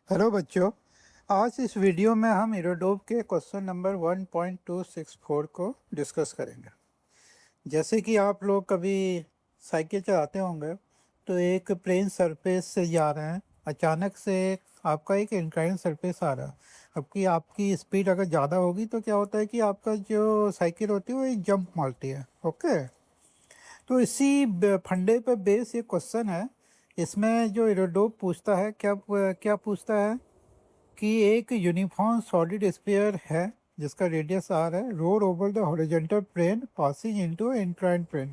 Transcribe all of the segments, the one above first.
Hello बच्चों। आज इस वीडियो में हम इरोडोप के क्वेश्चन नंबर 1.264 को डिस्कस करेंगे। जैसे कि आप लोग कभी साइकिल चलाते होंगे तो एक प्लेन सरफेस से जा रहे हैं, अचानक से आपका एक इंक्लाइन सरफेस आ रहा है। अब कि आपकी स्पीड अगर ज़्यादा होगी तो क्या होता है कि आपका जो साइकिल होती है वो एक जंप मारती है। ओके, तो इसी फंडे पे बेस ये क्वेश्चन है। इसमें जो इरोडोप पूछता है, क्या क्या पूछता है कि एक यूनिफॉर्म सॉलिड स्फीयर है जिसका रेडियस आर है, roll over the horizontal plane passing into inclined plane.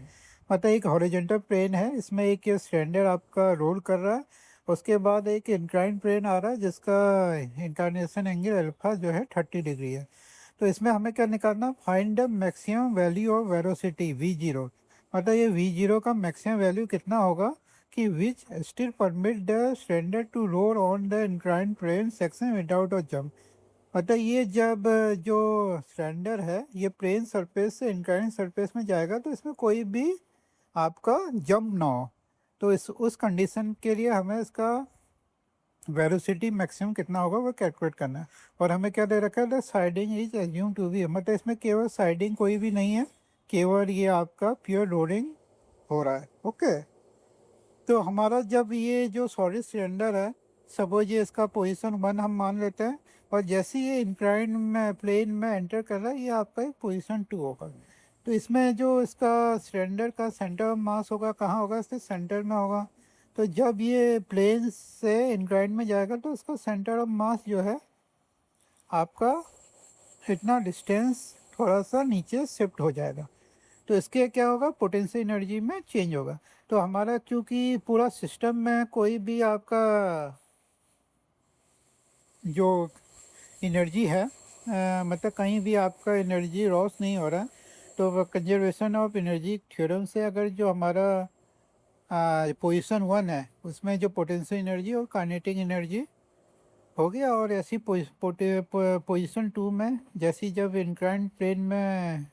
मतलब एक हॉरिजॉन्टल प्लेन है, इसमें एक सिलेंडर आपका रोल कर रहा है, उसके बाद एक इंक्लाइंड प्लेन आ रहा है जिसका इंक्लिनेशन एंगल अल्फा जो है 30 डिग्री है। तो इसमें हमें क्या निकालना, find the maximum value of velocity v0। मतलब ये v0 का मैक्सिमम वैल्यू कितना होगा कि which still permit the cylinder to roll on the inclined plane section without a jump. मतलब ये जब जो सिलेंडर है ये प्लेन सरफेस से इंक्लाइंड सरफेस में जाएगा तो इसमें कोई भी आपका जंप ना हो। तो इस उस कंडीशन के लिए हमें इसका वेलोसिटी मैक्सिमम कितना होगा वो कैलकुलेट करना है। और हमें क्या दे रखा है, the sliding is assume to be, मतलब इसमें केवल साइडिंग कोई भी नहीं है, केवल ये आपका प्योर रोलिंग हो रहा है। ओके, तो हमारा जब ये जो सॉलिड सिलेंडर है, सपोज ये इसका पोजीशन 1 हम मान लेते हैं, और जैसे ही ये इंक्लाइन में प्लेन में एंटर कर रहा है ये आपका एक पोजीशन 2 होगा। तो इसमें जो इसका सिलेंडर का सेंटर ऑफ मास होगा कहाँ होगा, इसके सेंटर में होगा। तो जब ये प्लेन से इंक्लाइन में जाएगा तो इसका सेंटर ऑफ मास जो है आपका इतना डिस्टेंस थोड़ा सा नीचे शिफ्ट हो जाएगा। तो इसके क्या होगा, पोटेंशियल एनर्जी में चेंज होगा। तो हमारा क्योंकि पूरा सिस्टम में कोई भी आपका जो एनर्जी है मतलब कहीं भी आपका एनर्जी लॉस नहीं हो रहा, तो कंजर्वेशन ऑफ एनर्जी थ्योरम से अगर जो हमारा पोजीशन 1 है उसमें जो पोटेंशियल एनर्जी और काइनेटिक एनर्जी हो गया, और ऐसी पोजीशन 2 में जैसी जब इंक्लाइंड प्लेन में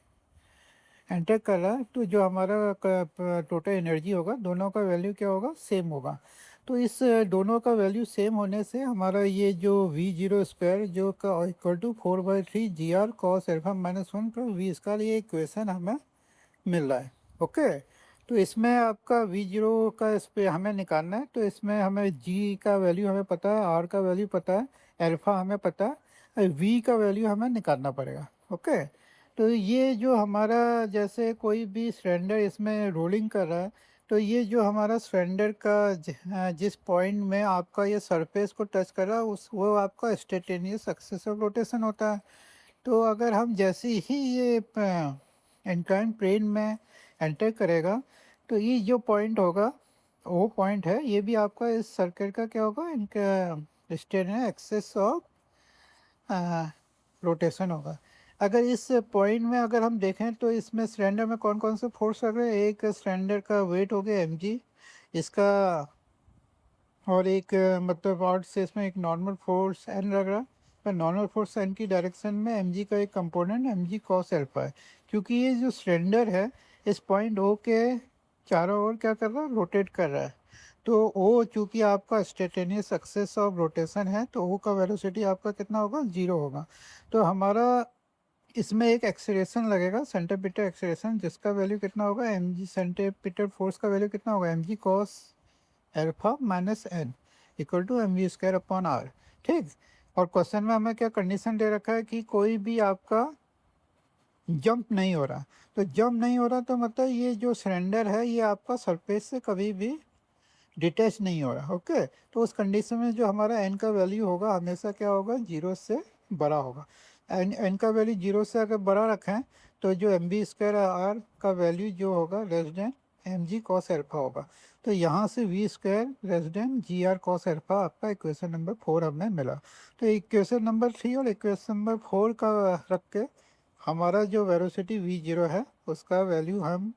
एंटर कर रहा है तो जो हमारा टोटल एनर्जी होगा दोनों का वैल्यू क्या होगा, सेम होगा। तो इस दोनों का वैल्यू सेम होने से हमारा ये जो v0 स्क्वायर जो का equal to 4/3 GR cos alpha -1 plus V square, ये इक्वेशन हमें मिल रहा है। ओके, तो इसमें आपका v0 का इस पे हमें निकालना है। तो इसमें हमें g का वैल्यू हमें पता है, r का वैल्यू पता है, अल्फा हमें पता है, v का वैल्यू हमें निकालना पड़ेगा। ओके, तो ये जो हमारा जैसे कोई भी सिलेंडर इसमें रोलिंग कर रहा है, तो ये जो हमारा सिलेंडर का जिस पॉइंट में आपका ये सरफेस को टच कर रहा है उस वो आपका इंस्टेंटेनियस एक्सिस ऑफ रोटेशन होता है। तो अगर हम जैसे ही ये इंक्लाइन प्लेन में एंटर करेगा तो ये जो पॉइंट होगा वो पॉइंट है, ये भी आपका इस सर्कल का क्या होगा, इनका स्टेनर एक्सेस ऑफ रोटेशन होगा। अगर इस पॉइंट में अगर हम देखें तो इसमें सिलेंडर में कौन कौन से फोर्स लग रहे हैं, एक सिलेंडर का वेट हो गया mg इसका, और एक मतलब आर्ट से इसमें एक नॉर्मल फोर्स एन लग रहा है। पर नॉर्मल फोर्स एन की डायरेक्शन में mg का एक कंपोनेंट mg cos अल्फा है, क्योंकि ये जो सिलेंडर है इस पॉइंट ओ के चारों ओर क्या कर रहा है, रोटेट कर रहा है। तो ओ चूंकि आपका स्टेटेनियस एक्सेस ऑफ रोटेशन है तो ओ का वेलोसिटी आपका कितना होगा, 0 होगा। तो हमारा इसमें एक एक्सेलरेशन लगेगा, सेंटीमीटर एक्सेलरेशन, जिसका वैल्यू कितना होगा, mg सेंटीमीटर फोर्स का वैल्यू कितना होगा, mg cos alpha minus N equal to mv² upon r। ठीक, और क्वेश्चन में हमें क्या कंडीशन दे रखा है कि कोई भी आपका जंप नहीं हो रहा। तो जंप नहीं हो रहा तो मतलब ये जो सिलेंडर है ये आपका सरफेस से कभी भी डिटैच नहीं हो रहा। ओके, तो उस कंडीशन में जो हमारा एन का वैल्यू होगा हमेशा क्या होगा, 0 से बड़ा होगा। एन का वैल्यू 0 से अगर बड़ा रखें तो जो mv² का वैल्यू जो होगा less than mg cos alpha होगा। तो यहाँ से v² less than gr cos alpha आपका इक्वेशन नंबर 4 हमें मिला। तो इक्वेशन नंबर 3 और इक्वेशन नंबर 4 का रख के हमारा जो वेलोसिटी v0 है उसका वैल्यू हम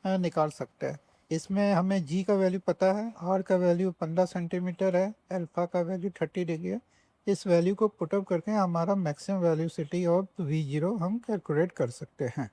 निकाल सकते हैं। इसमें हमें g का वैल्यू पता है, r का वैल्यू 15 सेंटीमीटर है, अल्फा का वैल्यू 30 डिग्री है। इस वैल्यू को पुटअप करके हमारा मैक्सिमम वेलोसिटी ऑफ v0 हम कैलकुलेट कर सकते हैं।